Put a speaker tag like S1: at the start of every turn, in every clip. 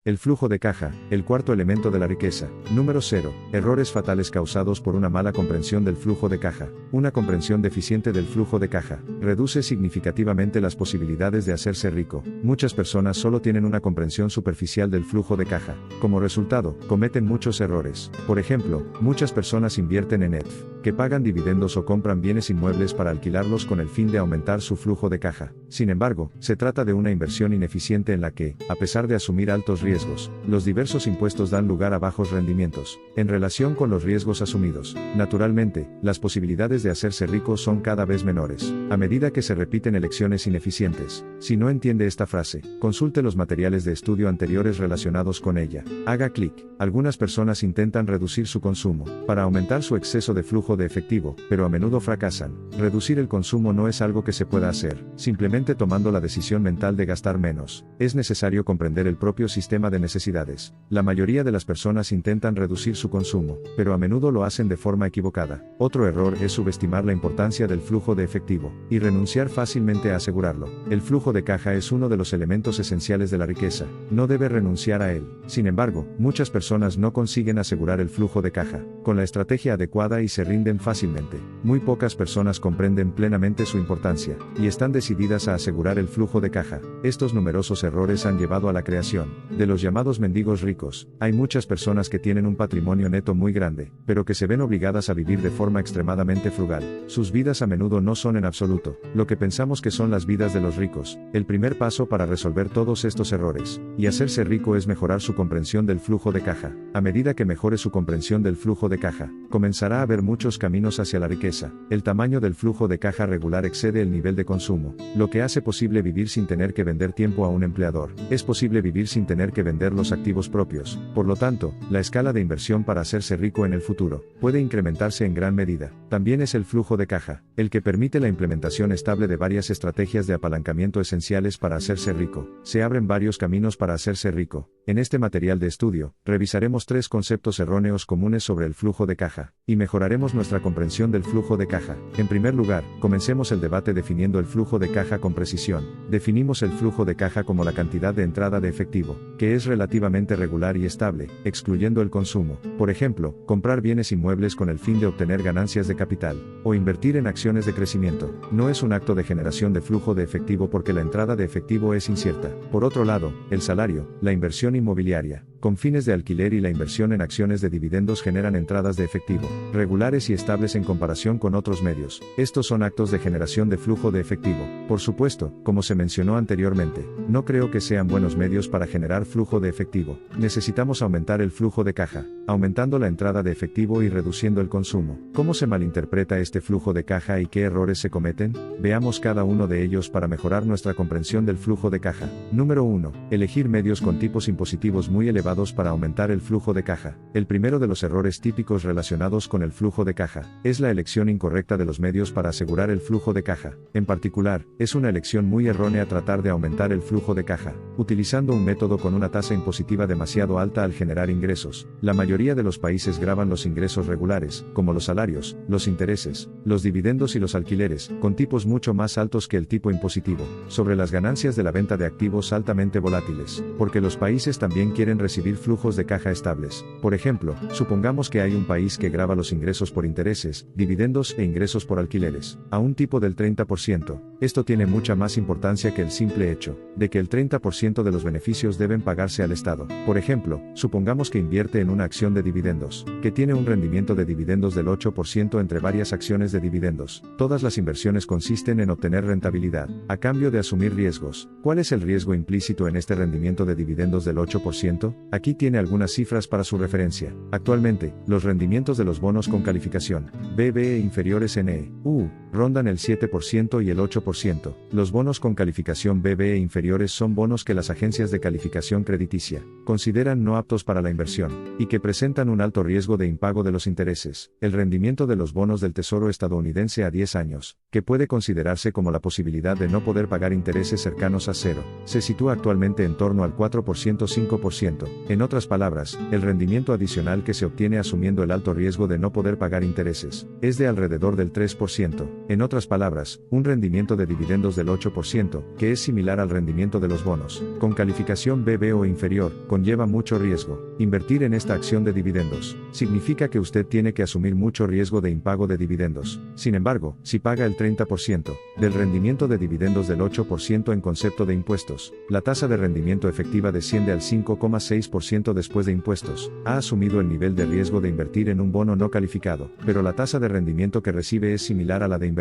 S1: El flujo de caja, el cuarto elemento de la riqueza. Número 0. Errores fatales causados por una mala comprensión del flujo de caja. Una comprensión deficiente del flujo de caja reduce significativamente las posibilidades de hacerse rico. Muchas personas solo tienen una comprensión superficial del flujo de caja. Como resultado, cometen muchos errores. Por ejemplo, muchas personas invierten en ETF, que pagan dividendos o compran bienes inmuebles para alquilarlos con el fin de aumentar su flujo de caja. Sin embargo, se trata de una inversión ineficiente en la que, a pesar de asumir altos riesgos, los diversos impuestos dan lugar a bajos rendimientos. En relación con los riesgos asumidos, naturalmente, las posibilidades de hacerse rico son cada vez menores, a medida que se repiten elecciones ineficientes. Si no entiende esta frase, consulte los materiales de estudio anteriores relacionados con ella. Haga clic. Algunas personas intentan reducir su consumo para aumentar su exceso de flujo de efectivo, pero a menudo fracasan. Reducir el consumo no es algo que se pueda hacer, simplemente tomando la decisión mental de gastar menos. Es necesario comprender el propio sistema de necesidades. La mayoría de las personas intentan reducir su consumo, pero a menudo lo hacen de forma equivocada. Otro error es subestimar la importancia del flujo de efectivo y renunciar fácilmente a asegurarlo. El flujo de caja es uno de los elementos esenciales de la riqueza. No debe renunciar a él. Sin embargo, muchas personas no consiguen asegurar el flujo de caja con la estrategia adecuada y se rinden fácilmente. Muy pocas personas comprenden plenamente su importancia y están decididas a asegurar el flujo de caja. Estos numerosos errores han llevado a la creación de los llamados mendigos ricos. Hay muchas personas que tienen un patrimonio neto muy grande, pero que se ven obligadas a vivir de forma extremadamente frugal. Sus vidas a menudo no son en absoluto lo que pensamos que son las vidas de los ricos. El primer paso para resolver todos estos errores y hacerse rico es mejorar su comprensión del flujo de caja. A medida que mejore su comprensión del flujo de caja, comenzará a ver muchos caminos hacia la riqueza. El tamaño del flujo de caja regular excede el nivel de consumo, lo que hace posible vivir sin tener que vender tiempo a un empleador. Es posible vivir sin tener que vender los activos propios. Por lo tanto, la escala de inversión para hacerse rico en el futuro puede incrementarse en gran medida. También es el flujo de caja, el que permite la implementación estable de varias estrategias de apalancamiento esenciales para hacerse rico. Se abren varios caminos para hacerse rico. En este material de estudio, revisaremos 3 conceptos erróneos comunes sobre el flujo de caja, y mejoraremos nuestra comprensión del flujo de caja. En primer lugar, comencemos el debate definiendo el flujo de caja con precisión. Definimos el flujo de caja como la cantidad de entrada de efectivo, que es relativamente regular y estable, excluyendo el consumo. Por ejemplo, comprar bienes inmuebles con el fin de obtener ganancias de capital, o invertir en acciones de crecimiento. No es un acto de generación de flujo de efectivo porque la entrada de efectivo es incierta. Por otro lado, el salario, la inversión inmobiliaria, con fines de alquiler y la inversión en acciones de dividendos generan entradas de efectivo, regulares y estables en comparación con otros medios. Estos son actos de generación de flujo de efectivo. Por supuesto, como se mencionó anteriormente, no creo que sean buenos medios para generar flujo de efectivo. Necesitamos aumentar el flujo de caja, aumentando la entrada de efectivo y reduciendo el consumo. ¿Cómo se malinterpreta este flujo de caja y qué errores se cometen? Veamos cada uno de ellos para mejorar nuestra comprensión del flujo de caja. Número 1. Elegir medios con tipos impositivos muy elevados para aumentar el flujo de caja. El primero de los errores típicos relacionados con el flujo de caja es la elección incorrecta de los medios para asegurar el flujo de caja. En particular, es una elección muy errónea tratar de aumentar el flujo de caja, utilizando un método con una tasa impositiva demasiado alta al generar ingresos. La mayoría de los países gravan los ingresos regulares, como los salarios, los intereses, los dividendos y los alquileres, con tipos mucho más altos que el tipo impositivo, sobre las ganancias de la venta de activos altamente volátiles, porque los países también quieren recibir flujos de caja estables. Por ejemplo, supongamos que hay un país que grava los ingresos por intereses, dividendos e ingresos por alquileres, a un tipo del 30%. Esto tiene mucha más importancia que el simple hecho de que el 30% de los beneficios deben pagarse al Estado. Por ejemplo, supongamos que invierte en una acción de dividendos, que tiene un rendimiento de dividendos del 8% entre varias acciones de dividendos. Todas las inversiones consisten en obtener rentabilidad, a cambio de asumir riesgos. ¿Cuál es el riesgo implícito en este rendimiento de dividendos del 8%? Aquí tiene algunas cifras para su referencia. Actualmente, los rendimientos de los bonos con calificación BBE inferiores NEU rondan el 7% y el 8%. Los bonos con calificación BBE inferiores son bonos que las agencias de calificación crediticia consideran no aptos para la inversión, y que presentan un alto riesgo de impago de los intereses. El rendimiento de los bonos del Tesoro estadounidense a 10 años, que puede considerarse como la posibilidad de no poder pagar intereses cercanos a cero, se sitúa actualmente en torno al 4%-5%. En otras palabras, el rendimiento adicional que se obtiene asumiendo el alto riesgo de no poder pagar intereses es de alrededor del 3%. En otras palabras, un rendimiento de dividendos del 8%, que es similar al rendimiento de los bonos, con calificación BB o inferior, conlleva mucho riesgo. Invertir en esta acción de dividendos significa que usted tiene que asumir mucho riesgo de impago de dividendos. Sin embargo, si paga el 30% del rendimiento de dividendos del 8% en concepto de impuestos, la tasa de rendimiento efectiva desciende al 5,6% después de impuestos. Ha asumido el nivel de riesgo de invertir en un bono no calificado, pero la tasa de rendimiento que recibe es similar a la de invertir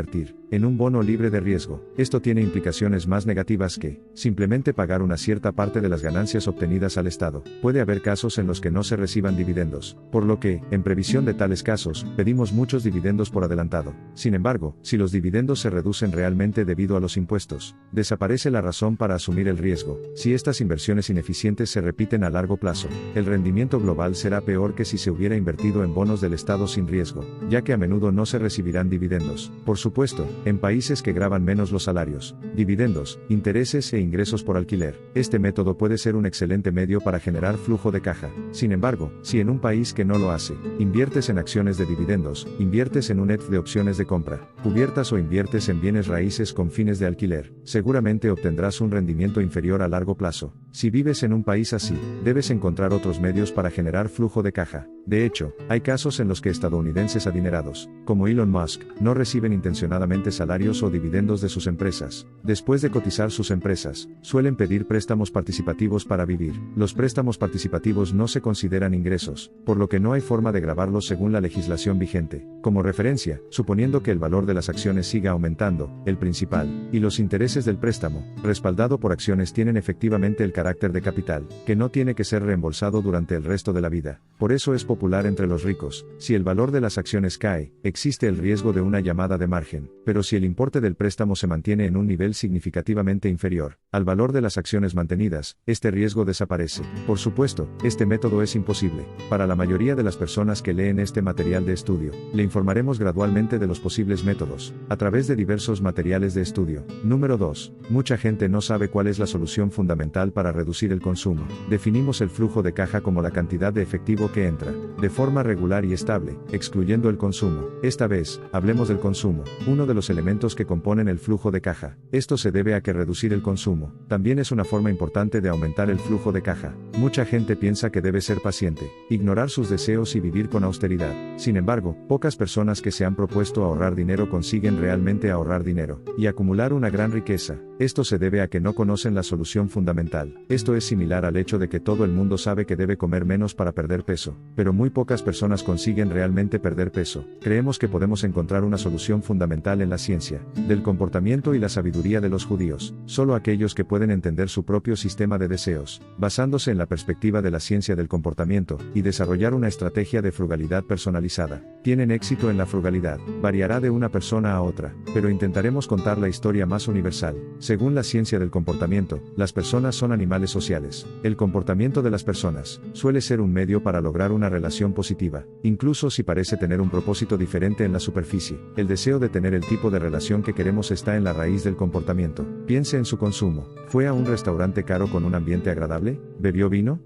S1: en un bono libre de riesgo. Esto tiene implicaciones más negativas que simplemente pagar una cierta parte de las ganancias obtenidas al Estado. Puede haber casos en los que no se reciban dividendos, por lo que, en previsión de tales casos, pedimos muchos dividendos por adelantado. Sin embargo, si los dividendos se reducen realmente debido a los impuestos, desaparece la razón para asumir el riesgo. Si estas inversiones ineficientes se repiten a largo plazo, el rendimiento global será peor que si se hubiera invertido en bonos del Estado sin riesgo, ya que a menudo no se recibirán dividendos. Por supuesto, en países que gravan menos los salarios, dividendos, intereses e ingresos por alquiler, este método puede ser un excelente medio para generar flujo de caja. Sin embargo, si en un país que no lo hace, inviertes en acciones de dividendos, inviertes en un ETF de opciones de compra cubiertas o inviertes en bienes raíces con fines de alquiler, seguramente obtendrás un rendimiento inferior a largo plazo. Si vives en un país así, debes encontrar otros medios para generar flujo de caja. De hecho, hay casos en los que estadounidenses adinerados, como Elon Musk, no reciben intencionadamente salarios o dividendos de sus empresas. Después de cotizar sus empresas, suelen pedir préstamos participativos para vivir. Los préstamos participativos no se consideran ingresos, por lo que no hay forma de gravarlos según la legislación vigente. Como referencia, suponiendo que el valor de las acciones siga aumentando, el principal y los intereses del préstamo, respaldado por acciones, tienen efectivamente el carácter de capital, que no tiene que ser reembolsado durante el resto de la vida. Por eso es popular entre los ricos. Si el valor de las acciones cae, existe el riesgo de una llamada de margen, pero si el importe del préstamo se mantiene en un nivel significativamente inferior al valor de las acciones mantenidas, este riesgo desaparece. Por supuesto, este método es imposible para la mayoría de las personas que leen este material de estudio. Le informaremos gradualmente de los posibles métodos, a través de diversos materiales de estudio. Número 2. Mucha gente no sabe cuál es la solución fundamental para reducir el consumo. Definimos el flujo de caja como la cantidad de efectivo que entra de forma regular y estable, excluyendo el consumo. Esta vez, hablemos del consumo, uno de los elementos que componen el flujo de caja. Esto se debe a que reducir el consumo también es una forma importante de aumentar el flujo de caja. Mucha gente piensa que debe ser paciente, ignorar sus deseos y vivir con austeridad. Sin embargo, pocas personas que se han propuesto ahorrar dinero consiguen realmente ahorrar dinero y acumular una gran riqueza. Esto se debe a que no conocen la solución fundamental. Esto es similar al hecho de que todo el mundo sabe que debe comer menos para perder peso, pero muy pocas personas consiguen realmente perder peso. Creemos que podemos encontrar una solución fundamental en la ciencia del comportamiento y la sabiduría de los judíos. Solo aquellos que pueden entender su propio sistema de deseos, basándose en la perspectiva de la ciencia del comportamiento, y desarrollar una estrategia de frugalidad personalizada, tienen éxito en la frugalidad. Variará de una persona a otra, pero intentaremos contar la historia más universal. Según la ciencia del comportamiento, las personas son animales sociales. El comportamiento de las personas suele ser un medio para lograr una relación positiva, incluso si parece tener un propósito diferente en la superficie. El deseo de tener el tipo de relación que queremos está en la raíz del comportamiento. Piense en su consumo. ¿Fue a un restaurante caro con un ambiente agradable? ¿Bebió vino?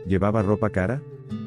S1: ¿Llevaba ropa cara?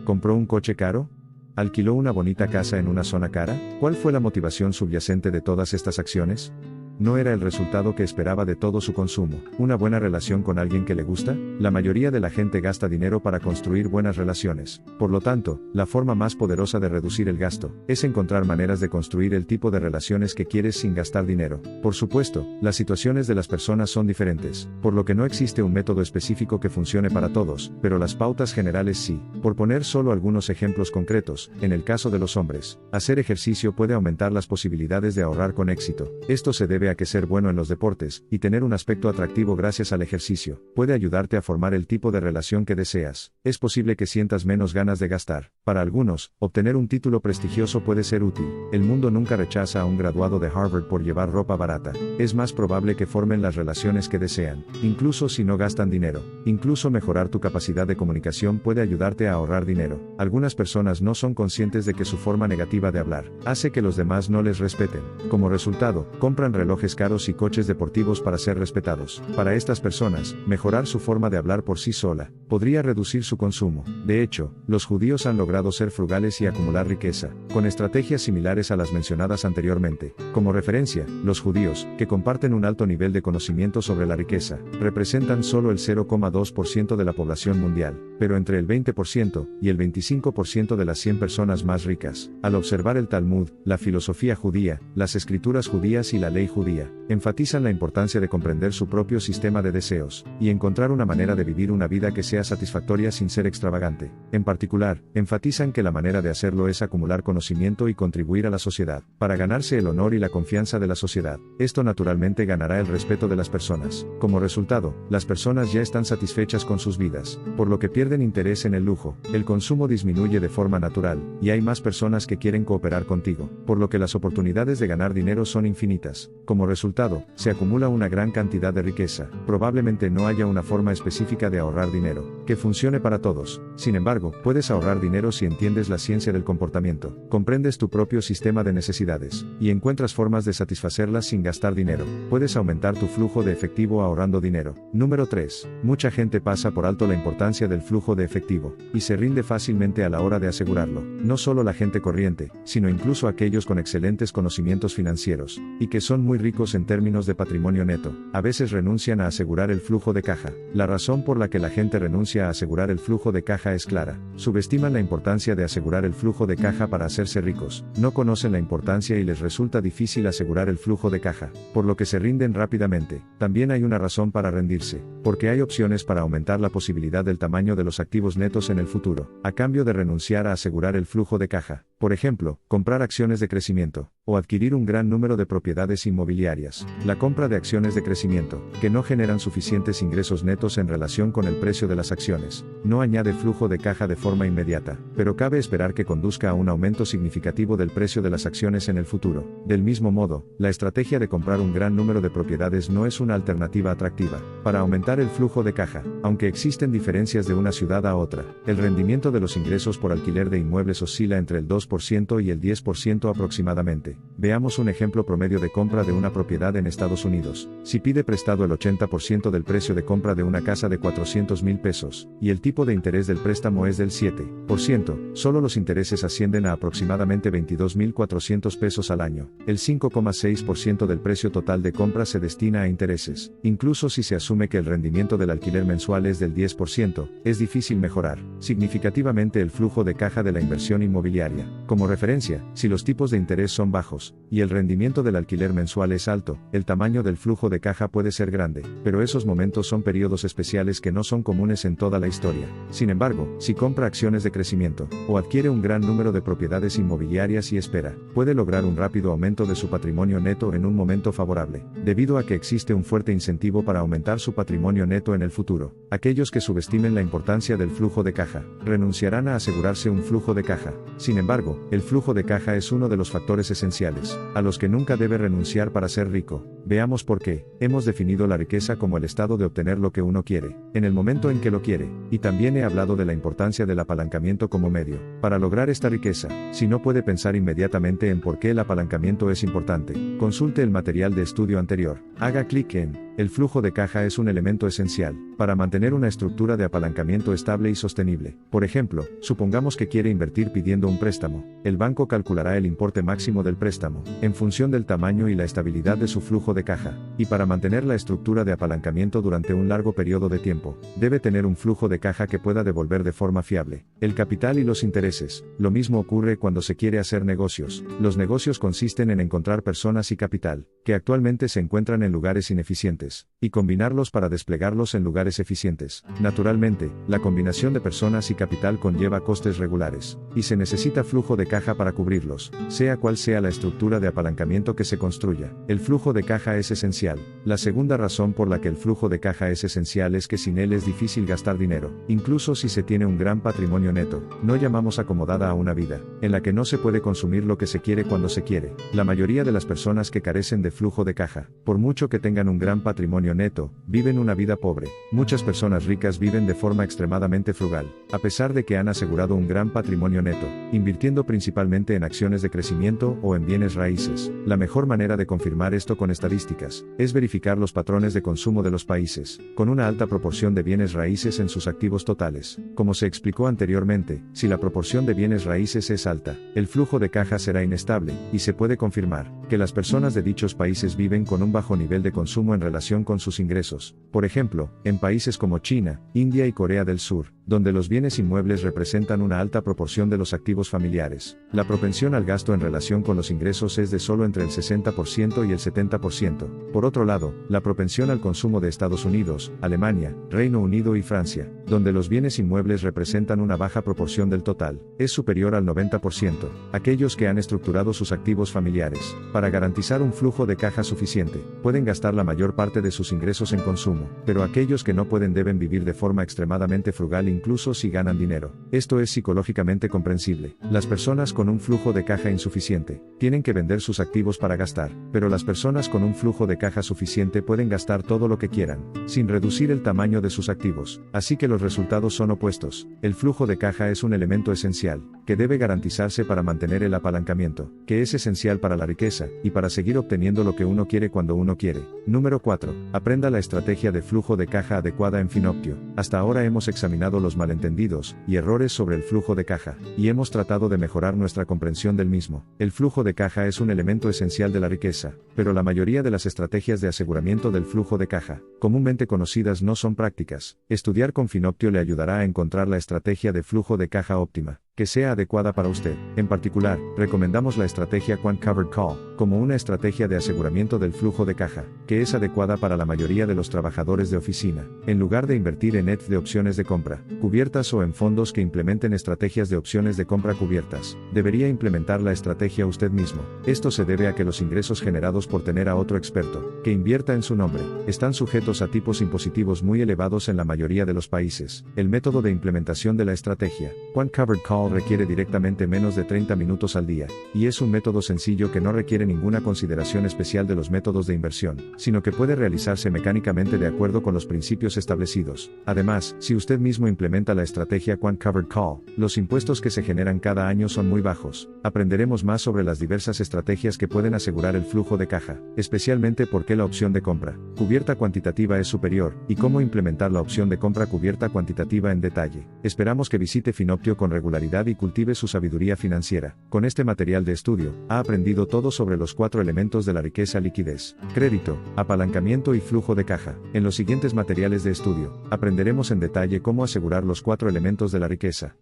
S1: ¿Compró un coche caro? ¿Alquiló una bonita casa en una zona cara? ¿Cuál fue la motivación subyacente de todas estas acciones? ¿No era el resultado que esperaba de todo su consumo una buena relación con alguien que le gusta? La mayoría de la gente gasta dinero para construir buenas relaciones. Por lo tanto, la forma más poderosa de reducir el gasto es encontrar maneras de construir el tipo de relaciones que quieres sin gastar dinero. Por supuesto, las situaciones de las personas son diferentes, por lo que no existe un método específico que funcione para todos, pero las pautas generales sí. Por poner solo algunos ejemplos concretos, en el caso de los hombres, hacer ejercicio puede aumentar las posibilidades de ahorrar con éxito. Esto se debe a que ser bueno en los deportes, y tener un aspecto atractivo gracias al ejercicio, puede ayudarte a formar el tipo de relación que deseas. Es posible que sientas menos ganas de gastar. Para algunos, obtener un título prestigioso puede ser útil. El mundo nunca rechaza a un graduado de Harvard por llevar ropa barata. Es más probable que formen las relaciones que desean, incluso si no gastan dinero. Incluso mejorar tu capacidad de comunicación puede ayudarte a ahorrar dinero. Algunas personas no son conscientes de que su forma negativa de hablar hace que los demás no les respeten. Como resultado, compran relojes relojes caros y coches deportivos para ser respetados. Para estas personas, mejorar su forma de hablar por sí sola podría reducir su consumo. De hecho, los judíos han logrado ser frugales y acumular riqueza, con estrategias similares a las mencionadas anteriormente. Como referencia, los judíos, que comparten un alto nivel de conocimiento sobre la riqueza, representan solo el 0,2% de la población mundial, pero entre el 20% y el 25% de las 100 personas más ricas. Al observar el Talmud, la filosofía judía, las escrituras judías y la ley judía, enfatizan la importancia de comprender su propio sistema de deseos, y encontrar una manera de vivir una vida que sea satisfactoria sin ser extravagante. En particular, enfatizan que la manera de hacerlo es acumular conocimiento y contribuir a la sociedad, para ganarse el honor y la confianza de la sociedad. Esto naturalmente ganará el respeto de las personas. Como resultado, las personas ya están satisfechas con sus vidas, por lo que pierden interés en el lujo, el consumo disminuye de forma natural, y hay más personas que quieren cooperar contigo, por lo que las oportunidades de ganar dinero son infinitas. Como resultado, se acumula una gran cantidad de riqueza. Probablemente no haya una forma específica de ahorrar dinero, que funcione para todos. Sin embargo, puedes ahorrar dinero si entiendes la ciencia del comportamiento, comprendes tu propio sistema de necesidades, y encuentras formas de satisfacerlas sin gastar dinero. Puedes aumentar tu flujo de efectivo ahorrando dinero. Número 3. Mucha gente pasa por alto la importancia del flujo de efectivo, y se rinde fácilmente a la hora de asegurarlo. No solo la gente corriente, sino incluso aquellos con excelentes conocimientos financieros, y que son muy ricos en términos de patrimonio neto, a veces renuncian a asegurar el flujo de caja. La razón por la que la gente renuncia a asegurar el flujo de caja es clara. Subestiman la importancia de asegurar el flujo de caja para hacerse ricos, no conocen la importancia y les resulta difícil asegurar el flujo de caja, por lo que se rinden rápidamente. También hay una razón para rendirse, porque hay opciones para aumentar la posibilidad del tamaño de los activos netos en el futuro, a cambio de renunciar a asegurar el flujo de caja. Por ejemplo, comprar acciones de crecimiento, o adquirir un gran número de propiedades inmobiliarias. La compra de acciones de crecimiento, que no generan suficientes ingresos netos en relación con el precio de las acciones, no añade flujo de caja de forma inmediata, pero cabe esperar que conduzca a un aumento significativo del precio de las acciones en el futuro. Del mismo modo, la estrategia de comprar un gran número de propiedades no es una alternativa atractiva para aumentar el flujo de caja, aunque existen diferencias de una ciudad a otra. El rendimiento de los ingresos por alquiler de inmuebles oscila entre el 2% y el 10% aproximadamente. Veamos un ejemplo promedio de compra de una propiedad en Estados Unidos. Si pide prestado el 80% del precio de compra de una casa de 400,000 pesos, y el tipo de interés del préstamo es del 7%, solo los intereses ascienden a aproximadamente 22,400 pesos al año. El 5,6% del precio total de compra se destina a intereses. Incluso si se asume que el rendimiento del alquiler mensual es del 10%, es difícil mejorar significativamente el flujo de caja de la inversión inmobiliaria. Como referencia, si los tipos de interés son bajos, y el rendimiento del alquiler mensual es alto, el tamaño del flujo de caja puede ser grande, pero esos momentos son periodos especiales que no son comunes en toda la historia. Sin embargo, si compra acciones de crecimiento, o adquiere un gran número de propiedades inmobiliarias y espera, puede lograr un rápido aumento de su patrimonio neto en un momento favorable, debido a que existe un fuerte incentivo para aumentar su patrimonio neto en el futuro. Aquellos que subestimen la importancia del flujo de caja, renunciarán a asegurarse un flujo de caja. Sin embargo, el flujo de caja es uno de los factores esenciales, a los que nunca debe renunciar para ser rico. Veamos por qué. Hemos definido la riqueza como el estado de obtener lo que uno quiere, en el momento en que lo quiere, y también he hablado de la importancia del apalancamiento como medio para lograr esta riqueza. Si no puede pensar inmediatamente en por qué el apalancamiento es importante, consulte el material de estudio anterior. Haga clic en el flujo de caja es un elemento esencial para mantener una estructura de apalancamiento estable y sostenible. Por ejemplo, supongamos que quiere invertir pidiendo un préstamo. El banco calculará el importe máximo del préstamo, en función del tamaño y la estabilidad de su flujo de caja, y para mantener la estructura de apalancamiento durante un largo periodo de tiempo, debe tener un flujo de caja que pueda devolver de forma fiable el capital y los intereses. Lo mismo ocurre cuando se quiere hacer negocios. Los negocios consisten en encontrar personas y capital, que actualmente se encuentran en lugares ineficientes, y combinarlos para desplegarlos en lugares eficientes. Naturalmente, la combinación de personas y capital conlleva costes regulares, y se necesita flujo de caja para cubrirlos, sea cual sea la estructura de apalancamiento que se construya. El flujo de caja es esencial. La segunda razón por la que el flujo de caja es esencial es que sin él es difícil gastar dinero, incluso si se tiene un gran patrimonio neto. No llamamos acomodada a una vida en la que no se puede consumir lo que se quiere cuando se quiere. La mayoría de las personas que carecen de flujo de caja, por mucho que tengan un gran patrimonio neto, viven una vida pobre. Muchas personas ricas viven de forma extremadamente frugal, a pesar de que han asegurado un gran patrimonio neto, invirtiendo principalmente en acciones de crecimiento o en bienes raíces. La mejor manera de confirmar esto con estadísticas estadísticas, es verificar los patrones de consumo de los países, con una alta proporción de bienes raíces en sus activos totales. Como se explicó anteriormente, si la proporción de bienes raíces es alta, el flujo de caja será inestable, y se puede confirmar que las personas de dichos países viven con un bajo nivel de consumo en relación con sus ingresos. Por ejemplo, en países como China, India y Corea del Sur, donde los bienes inmuebles representan una alta proporción de los activos familiares, la propensión al gasto en relación con los ingresos es de solo entre el 60% y el 70%. Por otro lado, la propensión al consumo de Estados Unidos, Alemania, Reino Unido y Francia, donde los bienes inmuebles representan una baja proporción del total, es superior al 90%. Aquellos que han estructurado sus activos familiares para garantizar un flujo de caja suficiente, pueden gastar la mayor parte de sus ingresos en consumo, pero aquellos que no pueden deben vivir de forma extremadamente frugal incluso si ganan dinero. Esto es psicológicamente comprensible. Las personas con un flujo de caja insuficiente tienen que vender sus activos para gastar, pero las personas con un flujo de caja suficiente pueden gastar todo lo que quieran, sin reducir el tamaño de sus activos. Así que los resultados son opuestos. El flujo de caja es un elemento esencial, que debe garantizarse para mantener el apalancamiento, que es esencial para la riqueza, y para seguir obteniendo lo que uno quiere cuando uno quiere. Número 4. Aprenda la estrategia de flujo de caja adecuada en Finoptio. Hasta ahora hemos examinado los malentendidos y errores sobre el flujo de caja, y hemos tratado de mejorar nuestra comprensión del mismo. El flujo de caja es un elemento esencial de la riqueza, pero la mayoría de las estrategias de aseguramiento del flujo de caja, comúnmente conocidas, no son prácticas. Estudiar con Finoptio le ayudará a encontrar la estrategia de flujo de caja óptima, que sea adecuada para usted. En particular, recomendamos la estrategia Quant Covered Call, como una estrategia de aseguramiento del flujo de caja, que es adecuada para la mayoría de los trabajadores de oficina. En lugar de invertir en ETFs de opciones de compra cubiertas o en fondos que implementen estrategias de opciones de compra cubiertas, debería implementar la estrategia usted mismo. Esto se debe a que los ingresos generados por tener a otro experto que invierta en su nombre están sujetos a tipos impositivos muy elevados en la mayoría de los países. El método de implementación de la estrategia Quant Covered Call requiere directamente menos de 30 minutos al día, y es un método sencillo que no requiere ninguna consideración especial de los métodos de inversión, sino que puede realizarse mecánicamente de acuerdo con los principios establecidos. Además, si usted mismo implementa la estrategia Quant Covered Call, los impuestos que se generan cada año son muy bajos. Aprenderemos más sobre las diversas estrategias que pueden asegurar el flujo de caja, especialmente por qué la opción de compra cubierta cuantitativa es superior, y cómo implementar la opción de compra cubierta cuantitativa en detalle. Esperamos que visite Finoptio con regularidad y cultive su sabiduría financiera. Con este material de estudio, ha aprendido todo sobre los 4 elementos de la riqueza: liquidez, crédito, apalancamiento y flujo de caja. En los siguientes materiales de estudio, aprenderemos en detalle cómo asegurar los 4 elementos de la riqueza.